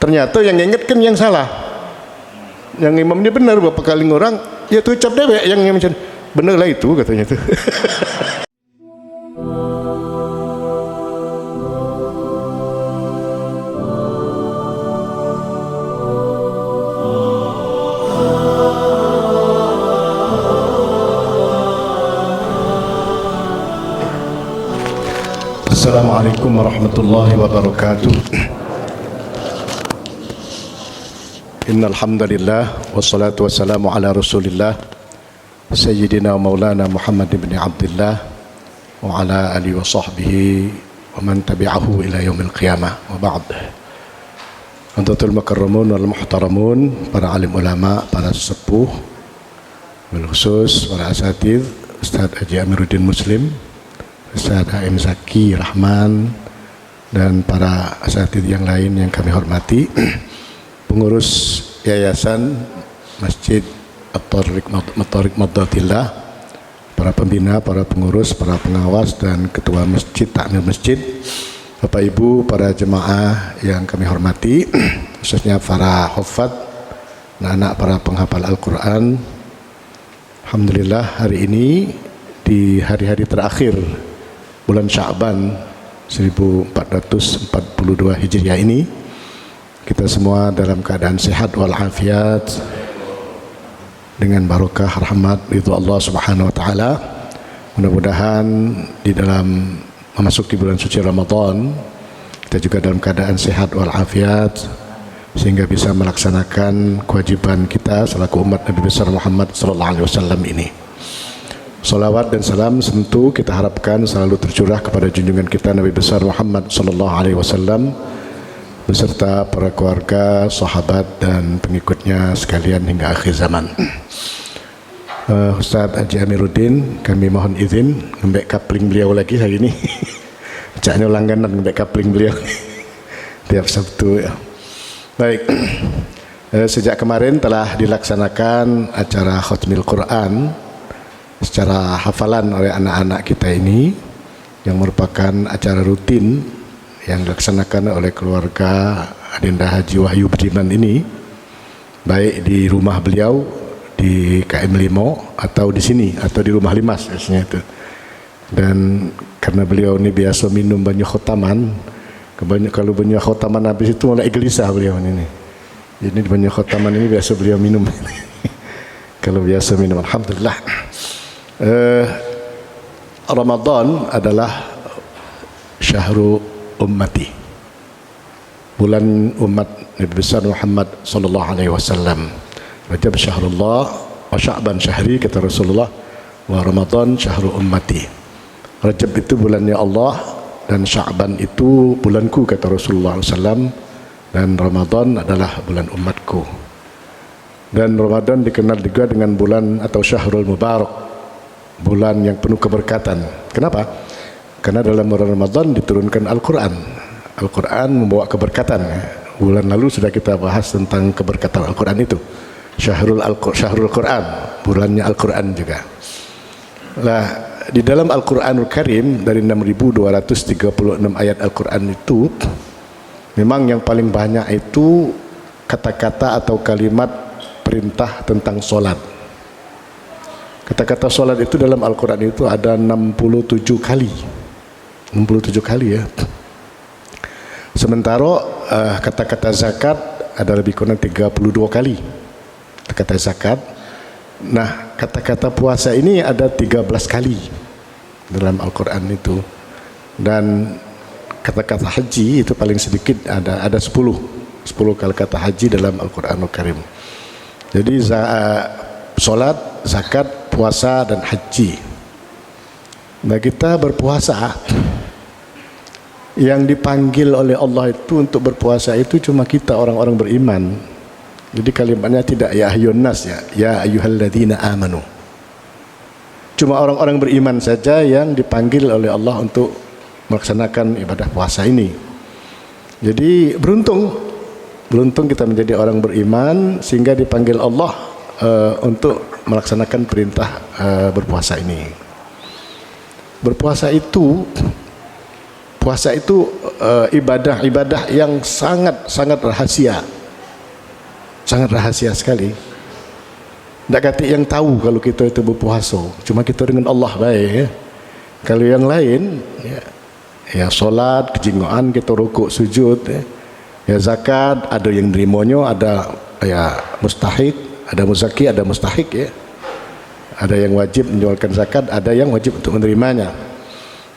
Ternyata yang ingatkan yang salah. Yang imamnya benar berapa kali ngurang, ya tuh ucap dewek yang macam bener lah itu katanya tuh. Assalamualaikum warahmatullahi wabarakatuh. Innal hamdalillah wassalatu wassalamu ala Rasulillah Sayyidina Maulana Muhammad ibn Abdullah wa ala alihi wa sahbihi wa man tabi'ahu ila yaumil qiyamah wa ba'd. Antatul makarramun wal muhtaramun, para alim ulama, para sesepuh, bil khusus para asatidz, Ustaz Haji Amiruddin Muslim, Ustaz A.M. Zaki Rahman, dan para asatidz yang lain yang kami hormati, pengurus Yayasan Masjid At-Thariq Maddatillah, para pembina, para pengurus, para pengawas, dan ketua masjid, takmir masjid, Bapak Ibu, para jemaah yang kami hormati, khususnya para hufad, anak-anak para penghafal Al-Quran. Alhamdulillah, hari ini di hari-hari terakhir bulan Sya'ban 1442 Hijriah ini, kita semua dalam keadaan sehat walafiat, dengan barokah rahmat ridho Allah Subhanahu wa taala. Mudah-mudahan di dalam memasuki bulan suci Ramadan kita juga dalam keadaan sehat walafiat, sehingga bisa melaksanakan kewajiban kita selaku umat Nabi besar Muhammad sallallahu alaihi wasallam ini. Salawat dan salam tentu kita harapkan selalu tercurah kepada junjungan kita Nabi besar Muhammad sallallahu alaihi wasallam beserta para keluarga, sahabat, dan pengikutnya sekalian hingga akhir zaman. Ustaz Haji Amiruddin, kami mohon izin ngembek kapling beliau lagi hari ini. Caknya langganan ngembek kapling beliau tiap Sabtu ya. Baik, sejak kemarin telah dilaksanakan acara Khatmil Quran secara hafalan oleh anak-anak kita ini, yang merupakan acara rutin yang dilaksanakan oleh keluarga Adinda Haji Wahyu Budiman ini, baik di rumah beliau di KM Limo atau di sini atau di rumah Limas biasanya itu. Dan karena beliau ini biasa minum banyak khotaman, kalau banyak khotaman habis itu mulai gelisah beliau ini. Jadi banyak khotaman ini biasa beliau minum. Kalau biasa minum, alhamdulillah. Ramadan adalah syahrul ummati, bulan umat Nabi besar Muhammad sallallahu alaihi wasallam. Rajab syahrullah wa Sya'ban syahri, kata Rasulullah, wa Ramadan syahrul ummati. Rajab itu bulannya Allah, dan Sya'ban itu bulanku, kata Rasulullah SAW, dan Ramadan adalah bulan umatku. Dan Ramadan dikenal juga dengan bulan atau syahrul mubarak, bulan yang penuh keberkatan. Kenapa? Karena dalam bulan Ramadan diturunkan Al-Quran. Al-Quran membawa keberkatan. Bulan lalu sudah kita bahas tentang keberkatan Al-Quran itu. Syahrul Quran, bulannya Al-Quran juga. Nah, di dalam Al-Quranul Karim dari 6.236 ayat Al-Quran itu, memang yang paling banyak itu kata-kata atau kalimat perintah tentang solat. Kata-kata solat itu dalam Al-Quran itu ada 67 kali. 67 kali ya. Sementara kata-kata zakat ada lebih kurang 32 kali. Kata zakat. Nah, kata-kata puasa ini ada 13 kali dalam Al-Quran itu. Dan kata-kata haji itu paling sedikit ada 10 kali kata haji dalam Al-Quranul Karim. Jadi solat, zakat, puasa, dan haji. Nah, kita berpuasa, yang dipanggil oleh Allah itu untuk berpuasa itu cuma kita orang-orang beriman. Jadi kalimatnya tidak ya ayyuhan nas, ya ayyuhalladzina amanu. Cuma orang-orang beriman saja yang dipanggil oleh Allah untuk melaksanakan ibadah puasa ini. Jadi beruntung kita menjadi orang beriman sehingga dipanggil Allah untuk melaksanakan perintah berpuasa ini. Berpuasa itu puasa itu ibadah yang sangat rahasia, sangat rahasia sekali. Tak kata yang tahu kalau kita itu berpuasa, cuma kita dengan Allah baik ya. Kalau yang lain ya solat, kejingoan, kita rukuk sujud ya zakat, ada yang nerimanya, ada ya mustahik, ada muzaki, ada mustahik ya. Ada yang wajib menjualkan zakat, ada yang wajib untuk menerimanya.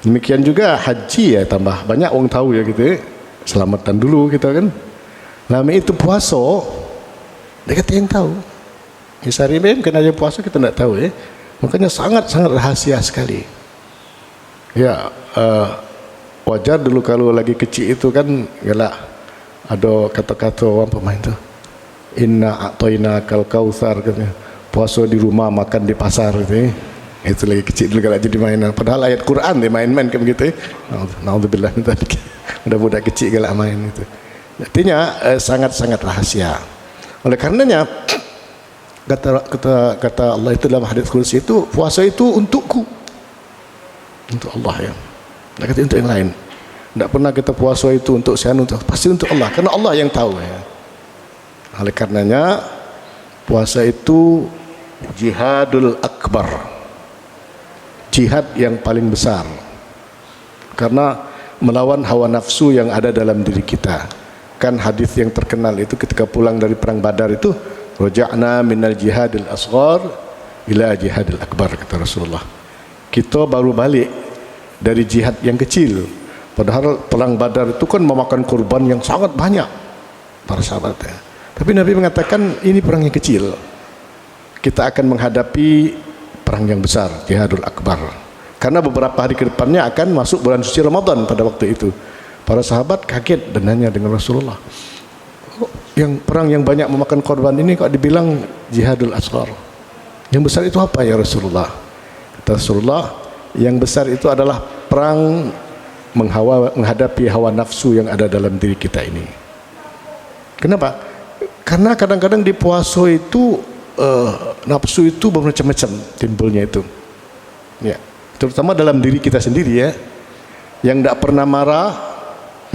Demikian juga haji ya, tambah banyak orang tahu ya gitu ya. Selamatan dulu kita kan. Lama itu puasa, dia kata yang tahu. Sehari ini kena aja puasa kita tidak tahu ya. Makanya sangat rahasia sekali. Ya wajar dulu kalau lagi kecil itu kan galak ada kata-kata orang pemain tu. Inna a'toina kal kautsar katanya. Puasa di rumah, makan di pasar gitu ya. Itu lagi kecil dulu galak jadi mainan. Padahal ayat Quran dia main-main kayak begitu ya. Naudzubillah min dzalik. Budak kecil galak main itu. Artinya sangat rahasia. Oleh karenanya kata Allah itu dalam hadis qudsi itu, puasa itu untukku, untuk Allah ya. Tak kata untuk yang lain. Tak pernah kita puasa itu untuk saya, pasti untuk Allah, karena Allah yang tahu ya. Oleh karenanya puasa itu jihadul akbar, jihad yang paling besar, karena melawan hawa nafsu yang ada dalam diri kita. Kan hadis yang terkenal itu ketika pulang dari perang Badar itu, raja'na minal jihadil asghar ila jihadil akbar, kata Rasulullah. Kita baru balik dari jihad yang kecil, padahal perang Badar itu kan memakan korban yang sangat banyak para sahabatnya. Tapi Nabi mengatakan ini perang yang kecil, kita akan menghadapi perang yang besar, jihadul akbar, karena beberapa hari ke depannya akan masuk bulan suci Ramadan. Pada waktu itu para sahabat kaget dan nanya dengan Rasulullah, yang perang yang banyak memakan korban ini kok dibilang jihadul asghar, yang besar itu apa ya Rasulullah? Kata Rasulullah, yang besar itu adalah perang menghadapi hawa nafsu yang ada dalam diri kita ini. Kenapa? Karena kadang-kadang di puasa itu nafsu itu bermacam-macam timbulnya itu ya, terutama dalam diri kita sendiri ya. Yang tidak pernah marah,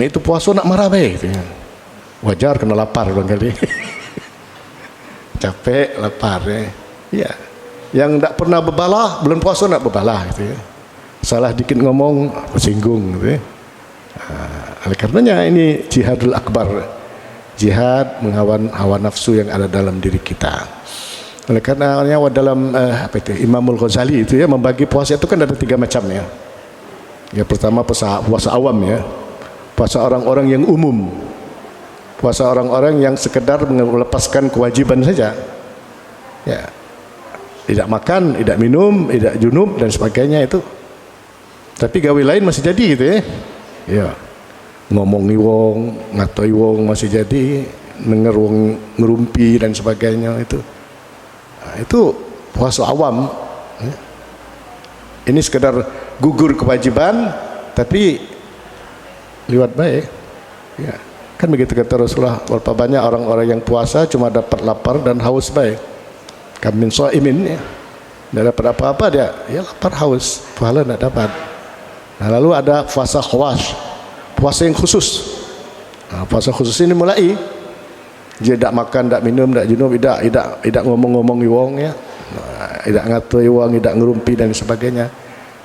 itu puasa nak marah baik gitu. Wajar kena lapar barangkali. Capek, lapar ya. Yang tak pernah berbalah, bulan puasa nak berbalah gitu ya. Salah dikit ngomong tersinggung gitu ya. Oleh karenanya ini jihadul akbar, jihad melawan hawa nafsu yang ada dalam diri kita. Oleh karenanya dalam Imamul Ghazali itu ya membagi puasa itu kan ada 3 macam ya. Yang pertama puasa awam ya, puasa orang-orang yang umum, puasa orang-orang yang sekedar melepaskan kewajiban saja ya, tidak makan, tidak minum, tidak junub dan sebagainya itu, tapi gawe lain masih jadi gitu ya. Ya, ngomongi wong, ngatoi wong masih jadi, denger wong ngerumpi dan sebagainya itu. Nah, itu puasa awam ya. Ini sekedar gugur kewajiban tapi liwat baik ya. Kan begitu kata Rasulullah, berapa banyak orang-orang yang puasa cuma dapat lapar dan haus baik. Kamin shaimin ya, tidak dapat apa-apa dia, ya lapar haus, pahala tidak dapat. Nah, lalu ada puasa khawas, puasa yang khusus. Nah, puasa khusus ini mulai dia tidak makan, tidak minum, tidak junub, tidak ngomong-ngomong wong ya, tidak ngatur wong, tidak ngerumpi dan sebagainya.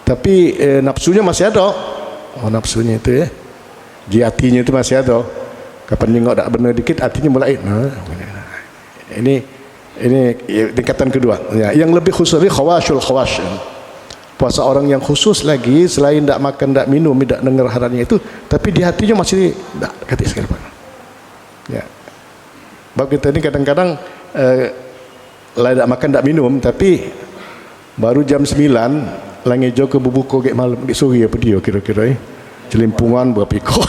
Tapi nafsunya masih ada. Oh, nafsunya itu ya, di hatinya itu masih ada. Kapan nengok tak benar dikit, hatinya mulai. Nah, ini tingkatan kedua ya. Yang lebih khusus lagi khawasul khawas, puasa orang yang khusus lagi, selain tidak makan, tidak minum, tidak dengar haramnya itu, tapi di hatinya masih tidak kata sekarang ya. Sebab kita ini kadang-kadang tidak makan, tidak minum, tapi baru jam 9 langi jo ke bubuko ke malam ke sore apa dia kira-kira celimpungan berpikir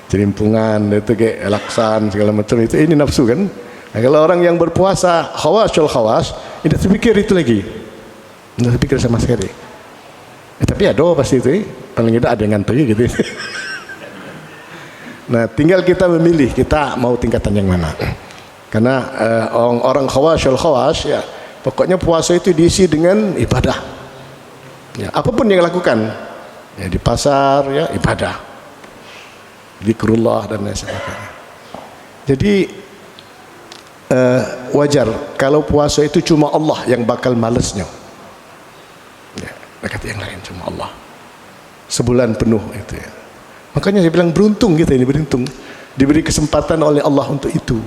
celimpungan itu kayak laksan segala macam itu, ini nafsu kan. Nah, kalau orang yang berpuasa khawasul khawas, tidak terpikir itu lagi, tidak terpikir sama sekali. Tapi ada pasti itu, paling tidak ada yang ngantri gitu. Nah, tinggal kita memilih kita mau tingkatan yang mana. Karena orang khawasul khawas ya, pokoknya puasa itu diisi dengan ibadah. Ya, apapun yang lakukan, Ya, di pasar ya ibadah, zikrullah dan lain sebagainya. Jadi wajar kalau puasa itu cuma Allah yang bakal malesnya. Ya, dekat yang lain cuma Allah. Sebulan penuh itu ya. Makanya saya bilang beruntung kita ini, beruntung diberi kesempatan oleh Allah untuk itu.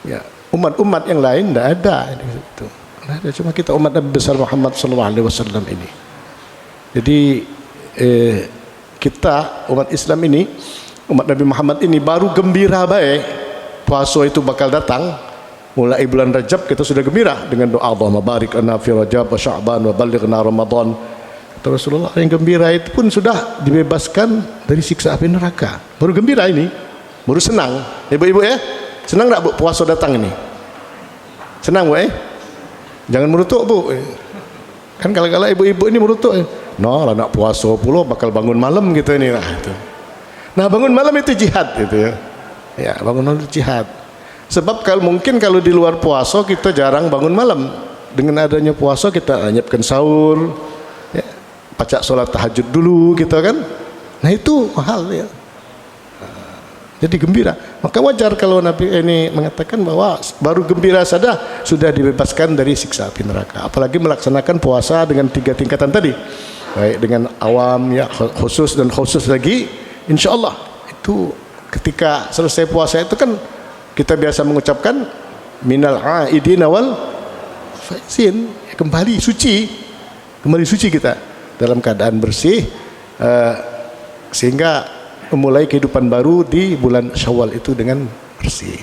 Ya, umat-umat yang lain tidak ada itu. Ada cuma kita umat Nabi besar Muhammad SAW ini. Jadi kita umat Islam ini, umat Nabi Muhammad ini baru gembira baik puasa itu bakal datang. Mulai bulan Rajab kita sudah gembira dengan doa Allahumma barik lana fi Rajab wa Sya'ban wa ballighna Ramadan. Kata Rasulullah, yang gembira itu pun sudah dibebaskan dari siksa api neraka. Baru gembira ini, baru senang. Ibu-ibu ya, senang tak bu puasa datang ini? Senang bu Jangan merutuk bu. Kan kalau ibu-ibu ini merutuk. No, lah nak puasa pula bakal bangun malam gitu ini lah. Itu. Nah bangun malam itu jihad gitu ya. Ya bangun malam itu jihad. Sebab mungkin kalau di luar puasa kita jarang bangun malam. Dengan adanya puasa kita nyiapkan sahur, ya, baca sholat tahajud dulu gitu kan. Nah itu mahal ya. Jadi gembira. Maka wajar kalau Nabi ini mengatakan bahwa baru gembira saja sudah dibebaskan dari siksa api neraka. Apalagi melaksanakan puasa dengan 3 tingkatan tadi. Baik dengan awam ya, khusus dan khusus lagi. Insya Allah itu ketika selesai puasa itu kan kita biasa mengucapkan minal aidin wal faizin, kembali suci kita dalam keadaan bersih, sehingga memulai kehidupan baru di bulan Syawal itu dengan bersih.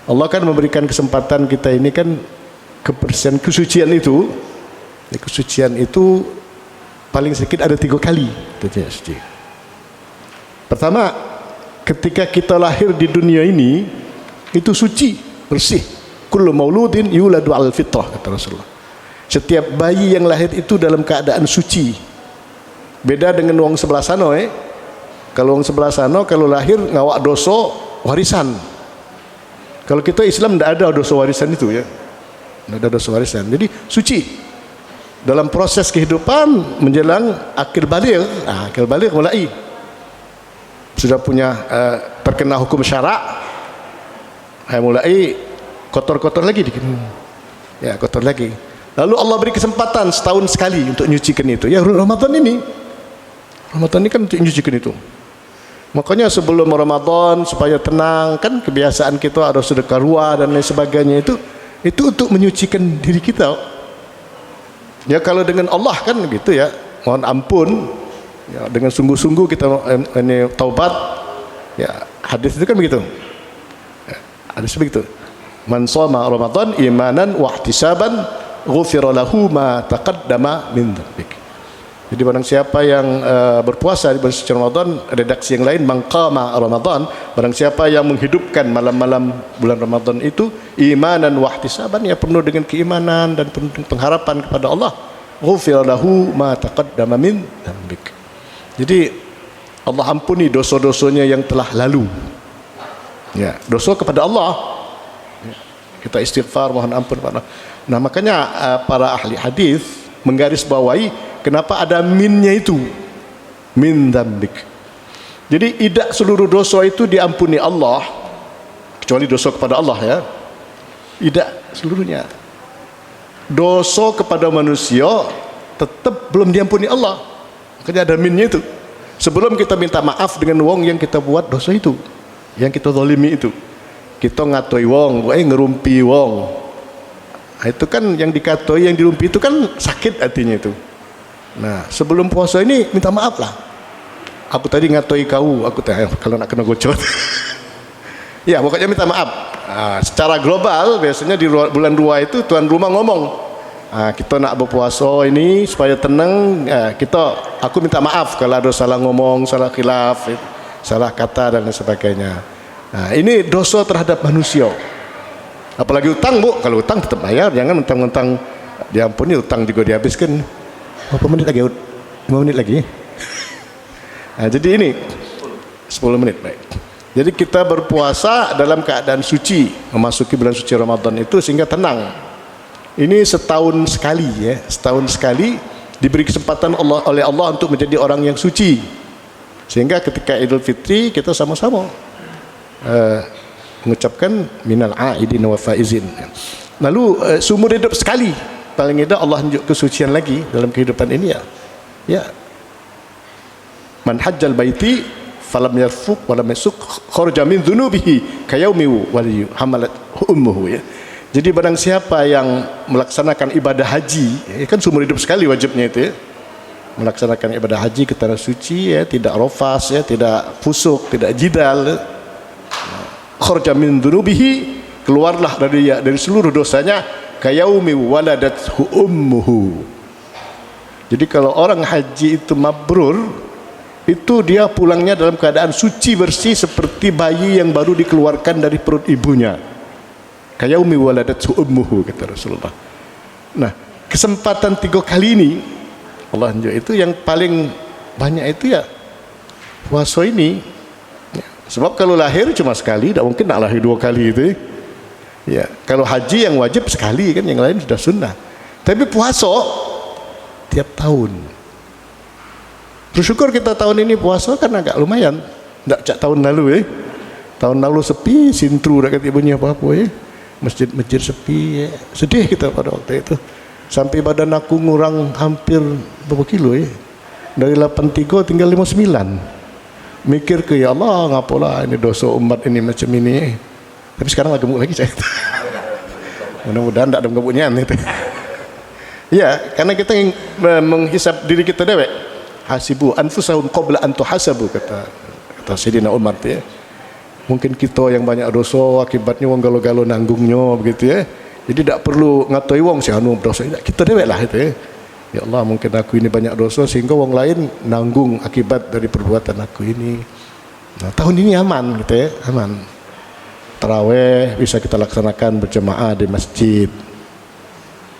Allah kan memberikan kesempatan kita ini kan kebersihan, kesucian itu. Kesucian itu paling sedikit ada 3 kali. Pertama, ketika kita lahir di dunia ini itu suci, bersih. Kullu mauludin yuladu al fitrah, kata Rasulullah. Setiap bayi yang lahir itu dalam keadaan suci. Beda dengan wong sebelah sana Kalau orang sebelah sana kalau lahir ngawak dosa warisan. Kalau kita Islam tidak ada dosa warisan itu ya. Tidak ada dosa warisan. Jadi suci. Dalam proses kehidupan menjelang akhir balik mulai sudah punya terkena hukum syarak. Mulai kotor-kotor lagi dikit. Ya, kotor lagi. Lalu Allah beri kesempatan setahun sekali untuk nyucikan itu. Ya, Ramadan ini kan untuk nyucikan itu. Makanya sebelum Ramadan supaya tenang kan kebiasaan kita ada sedekah ruah dan lain sebagainya itu untuk menyucikan diri kita. Ya kalau dengan Allah kan gitu ya, mohon ampun ya, dengan sungguh-sungguh kita ini taubat ya, hadis itu kan begitu ya, hadis begitu, man shoma Ramadan imanan wa ihtisaban ghufira lahu ma taqaddama min dzambik. Jadi barang siapa yang berpuasa di bulan suci Ramadan, redaksi yang lain mangqama Ramadan, barang siapa yang menghidupkan malam-malam bulan Ramadan itu imanan wa ihtisaban, ya penuh dengan keimanan dan penuh pengharapan kepada Allah, ghufira lahu ma taqaddama min dzambik. Jadi Allah ampuni dosa-dosanya yang telah lalu. Ya, dosa kepada Allah. Kita istighfar mohon ampun kepada Allah. Nah, makanya para ahli hadis menggarisbawahi kenapa ada minnya itu, min dzambik. Jadi tidak seluruh dosa itu diampuni Allah, kecuali dosa kepada Allah ya. Tidak seluruhnya. Dosa kepada manusia tetap belum diampuni Allah. Makanya ada minnya itu. Sebelum kita minta maaf dengan wong yang kita buat dosa itu, yang kita zalimi itu. Kita ngatoi wong, ngerumpi wong. Nah, itu kan yang dikatoi, yang dirumpi itu kan sakit hatinya itu. Nah, sebelum puasa ini minta maaf lah. Aku tadi ngatoi kau, kalau nak kena gocot. Ya, pokoknya minta maaf. Nah, secara global biasanya di bulan 2 itu tuan rumah ngomong, kita nak berpuasa ini supaya tenang. Aku minta maaf kalau ada salah ngomong, salah khilaf, salah kata dan sebagainya. Nah, ini dosa terhadap manusia. Apalagi utang bu, kalau utang tetap bayar, jangan mentang-mentang diampuni utang juga dihabiskan. Berapa menit lagi? 5 menit lagi. Nah, jadi ini 10 menit baik. Jadi kita berpuasa dalam keadaan suci, memasuki bulan suci Ramadan itu sehingga tenang. Ini setahun sekali ya, setahun sekali diberi kesempatan oleh Allah untuk menjadi orang yang suci, sehingga ketika Idul Fitri kita sama-sama mengucapkan minal aidin wa faizin. Lalu seumur hidup sekali paling tidak Allah tunjuk kesucian lagi dalam kehidupan ini ya. Man hajjal baiti falam yarfuq walam yasuk kharaja min dhunubihi kayaumi wali hamalat ummuhu ya. Jadi barang siapa yang melaksanakan ibadah haji, kan seumur hidup sekali wajibnya itu ya, melaksanakan ibadah haji ke tanah suci ya, tidak rafas ya, tidak fusuk, tidak jidal, kharaja min dhunubihi, keluarlah dari seluruh dosanya, kayaumi waladathu ummuhu. Jadi kalau orang haji itu mabrur, itu dia pulangnya dalam keadaan suci bersih seperti bayi yang baru dikeluarkan dari perut ibunya. Kayaumi waladathu ummuhu, kata Rasulullah. Nah, kesempatan 3 kali ini Allah tunjuk itu yang paling banyak itu ya puasa ini. Sebab kalau lahir cuma sekali, tidak mungkin nak lahir 2 kali itu. Ya, kalau haji yang wajib sekali kan, yang lain sudah sunnah. Tapi puasa tiap tahun. Bersyukur kita tahun ini puasa kan agak lumayan. Tak cak tahun lalu Tahun lalu sepi, sintru dah kata ibunya apa-apa Masjid-masjid sepi Sedih kita pada waktu itu. Sampai badan aku ngurang hampir berapa kilo Dari 83 tinggal 59. Mikir ke ya Allah, ngapalah ini dosa umat ini macam ini. Tapi sekarang lagi gemuk lagi saya. Mudah-mudahan tak ada gemuknya itu. Ya, karena kita menghisap diri kita dewek. Hasibu anfusahum qabla an tuhasabu, kata Sayyidina Umar ya. Mungkin kita yang banyak dosa akibatnya wong galo-galo nanggungnya begitu ya. Jadi tak perlu ngatoi wong si anu dosa, kita dewek lah itu ya. Ya Allah, mungkin aku ini banyak dosa sehingga wong lain nanggung akibat dari perbuatan aku ini. Nah, tahun ini aman gitu ya, aman. Tarawih bisa kita laksanakan berjemaah di masjid.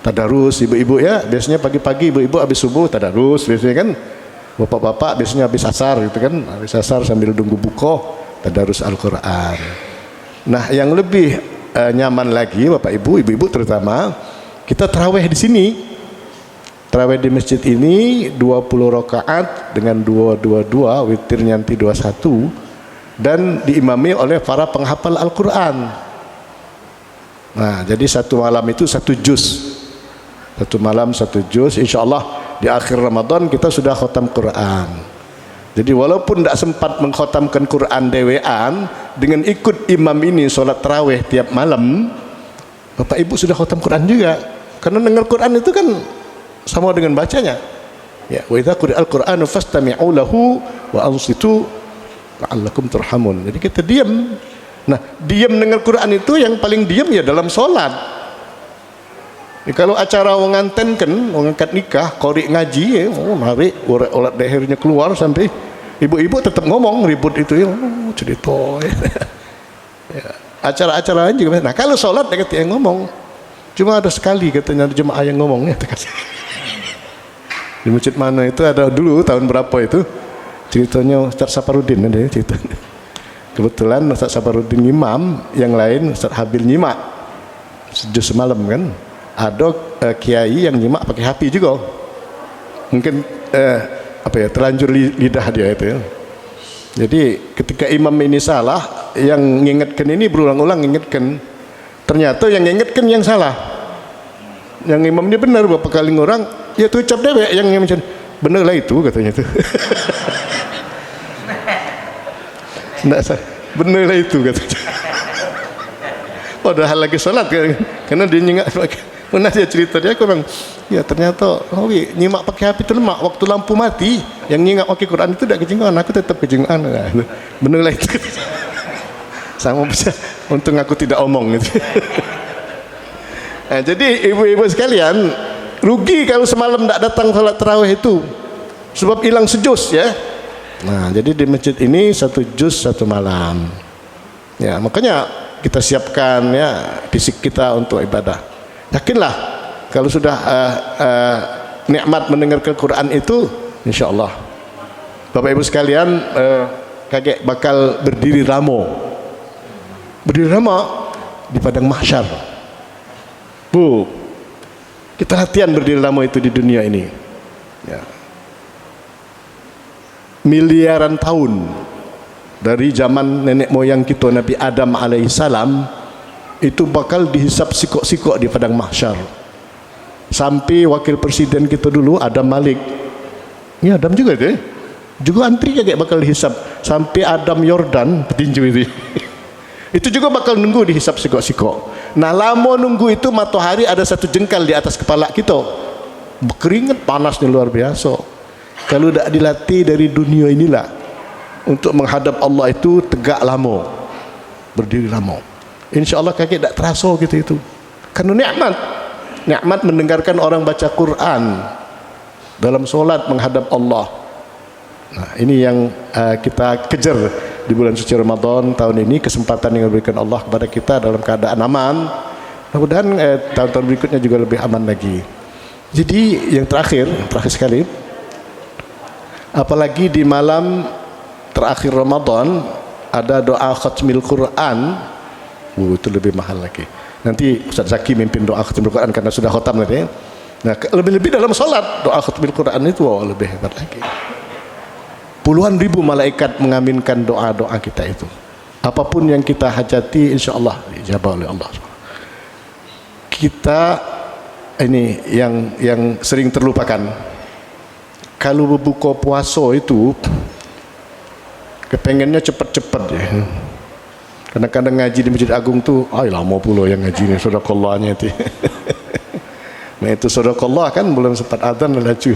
Tadarus ibu-ibu ya, biasanya pagi-pagi ibu-ibu habis subuh tadarus biasanya kan. Bapak-bapak biasanya habis asar gitu kan, habis asar sambil tunggu buka tadarus Al-Quran. Nah, yang lebih nyaman lagi Bapak Ibu, ibu-ibu terutama, kita tarawih di sini. Tarawih di masjid ini 20 rakaat dengan 222, witirnya nanti 21, dan diimami oleh para penghafal Al-Quran. Nah, jadi satu malam itu 1 juz. Satu malam 1 juz, insya Allah di akhir Ramadan kita sudah khatam Quran. Jadi walaupun tidak sempat mengkhatamkan Quran dewean, dengan ikut imam ini solat tarawih tiap malam, Bapak Ibu sudah khatam Quran juga. Karena dengar Quran itu kan sama dengan bacanya. Ya, wa idza quri'al Qur'anu fastami'u lahu wa ansitu la'allakum turhamun. Jadi kita diam. Nah, diam dengar Quran itu yang paling diam ya dalam solat. Kalau acara wong nganten kan, wong angkat nikah, qori ngaji mari olat lehernya keluar sampai ibu-ibu tetap ngomong ribut itu cerita ya. Acara-acara juga. Nah, kalau sholat dia kata yang ngomong. Cuma ada sekali katanya jemaah yang ngomong ya. Di masjid mana itu ada dulu tahun berapa itu ceritanya Ustaz Saparudin ada cerita. Kebetulan Ustaz Saparudin imam, yang lain Ustaz Habil nyimak sejus semalam kan. Ada kiai yang nyimak pakai HP juga. Mungkin terlanjur lidah dia itu ya. Jadi ketika imam ini salah, yang mengingatkan ini berulang-ulang mengingatkan. Ternyata yang mengingatkan yang salah. Yang imam ini benar berapa kali ngorang, ya tu ucap dewek yang macam benar lah itu katanya tu. Benar lah itu katanya. Padahal lagi salat karena dia nyingat pernah dia cerita dia kurang ya ternyata nyimak pakai HP itu lemak waktu lampu mati yang nyimak pakai Quran itu tidak kejengan, aku tetap kejengan. Benar lah itu. Sama bisa untung aku tidak omong gitu. Nah, jadi ibu-ibu sekalian rugi kalau semalam tidak datang salat tarawih itu sebab hilang sejus ya. Nah, jadi di masjid ini 1 juz 1 malam ya, makanya kita siapkan ya fisik kita untuk ibadah. Yakinlah kalau sudah nikmat mendengarkan Quran itu, insya Allah Bapak Ibu sekalian kakek bakal berdiri ramo di padang mahsyar. Bu, kita latihan berdiri ramo itu di dunia ini. Ya. Miliaran tahun dari zaman nenek moyang kita Nabi Adam alaihissalam itu bakal dihisap sikok-sikok di padang mahsyar. Sampai wakil presiden kita dulu Adam Malik. Ya Adam juga itu. Juga antri kayak bakal dihisap sampai Adam Yordan petinju itu. Itu juga bakal nunggu dihisap sikok-sikok. Nah, lama nunggu itu matahari ada 1 jengkal di atas kepala kita. Berkeringat panasnya luar biasa. Kalau tidak dilatih dari dunia inilah untuk menghadap Allah itu tegak lama, berdiri lama. InsyaAllah kaki tidak terasa gitu itu. Karena nikmat mendengarkan orang baca Quran dalam solat menghadap Allah. Nah, ini yang kita kejar di bulan suci Ramadan tahun ini, kesempatan yang diberikan Allah kepada kita dalam keadaan aman. Mudah-mudahan tahun-tahun berikutnya juga lebih aman lagi. Jadi yang terakhir sekali, apalagi di malam terakhir Ramadan ada doa khatmil Quran, itu lebih mahal lagi. Nanti Ustaz Zaki mimpin doa khatmil Quran karena sudah khatam nanti. Nah, lebih-lebih dalam solat doa khatmil Quran itu lebih hebat lagi. Puluhan ribu malaikat mengaminkan doa-doa kita itu. Apapun yang kita hajati insya-Allah dijabah oleh Allah. Kita ini yang sering terlupakan. Kalau berbuka puasa itu kepengennya cepat-cepat ya. Kadang-kadang ngaji di Masjid Agung tu, lama pula yang ngaji ni sedekahnya itu. Nah itu sedekah kan belum sempat azan dah laju.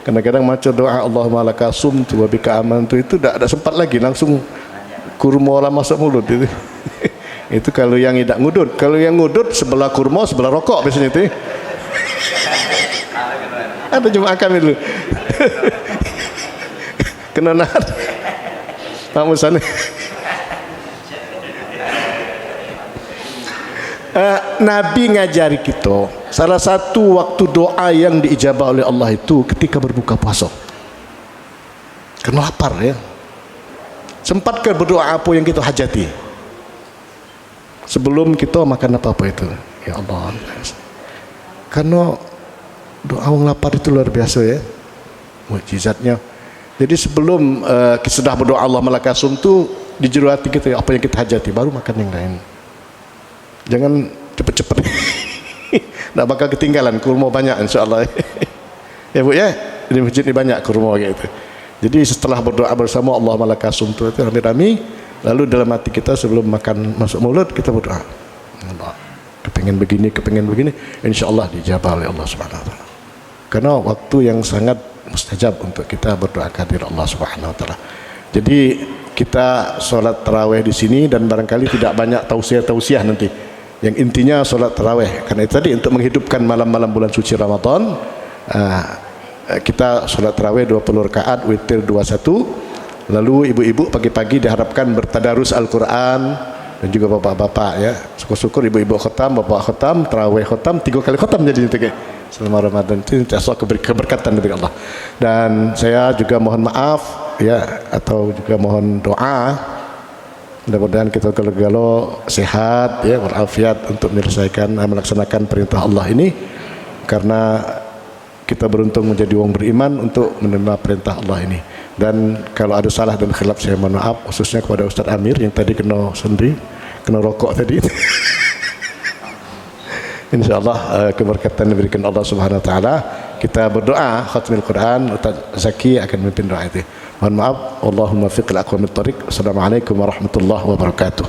Kadang-kadang macam doa Allahumma laka sumtu wa bika amantu itu tak sempat lagi langsung kurma lah masuk mulut itu. Itu kalau yang tidak ngudut. Kalau yang ngudut sebelah kurma sebelah rokok biasanya itu. Ada jemaah kami dulu. Kena nahan. Pak Musa ni. Nabi ngajari kita salah satu waktu doa yang diijabah oleh Allah itu ketika berbuka puasa. Kena lapar ya. Sempatkah berdoa apa yang kita hajati sebelum kita makan apa-apa itu? Ya Allah. Karena doa orang lapar itu luar biasa ya, mukjizatnya. Jadi sebelum kita sudah berdoa Allah malakasum tu di juru hati kita apa yang kita hajati baru makan yang lain. Jangan cepat-cepat. Tak bakal ketinggalan, kurma banyak insya-Allah. Ya Bu ya, di masjid ini banyak kurma gitu. Jadi setelah berdoa bersama Allah malakasum tu itu rame-rame, lalu dalam hati kita sebelum makan masuk mulut kita berdoa. Allah, kepengen begini, insya-Allah dijabah oleh Allah Subhanahu wa taala. Karena waktu yang sangat mustajab untuk kita berdoa kehadirat Allah Subhanahu wa taala. Jadi kita solat tarawih di sini dan barangkali tidak banyak tausiah nanti. Yang intinya solat tarawih. Karena itu tadi untuk menghidupkan malam-malam bulan suci Ramadan, kita solat tarawih 20 rakaat, witir 21. Lalu ibu-ibu pagi-pagi diharapkan bertadarus Al-Quran dan juga bapak-bapak ya. Syukur-syukur ibu-ibu khatam, bapak khatam, tarawih khatam, 3 kali khatam jadi itu kayak selama Ramadan itu keberkatan dari Allah. Dan saya juga mohon maaf ya, atau juga mohon doa mudah-mudahan kita galo-galo sehat ya, walafiat untuk melaksanakan perintah Allah ini, karena kita beruntung menjadi orang beriman untuk menerima perintah Allah ini. Dan kalau ada salah dan khilaf saya mohon maaf, khususnya kepada Ustaz Amir yang tadi kena sendi, kena rokok tadi. InsyaAllah keberkatan diberikan Allah Subhanahu wa taala. Kita berdoa khatmil Quran, Ustaz Zaki akan memimpin doa itu. Mohon maaf, Allahumma fiqil aqwamit thariq. Assalamualaikum warahmatullahi wabarakatuh.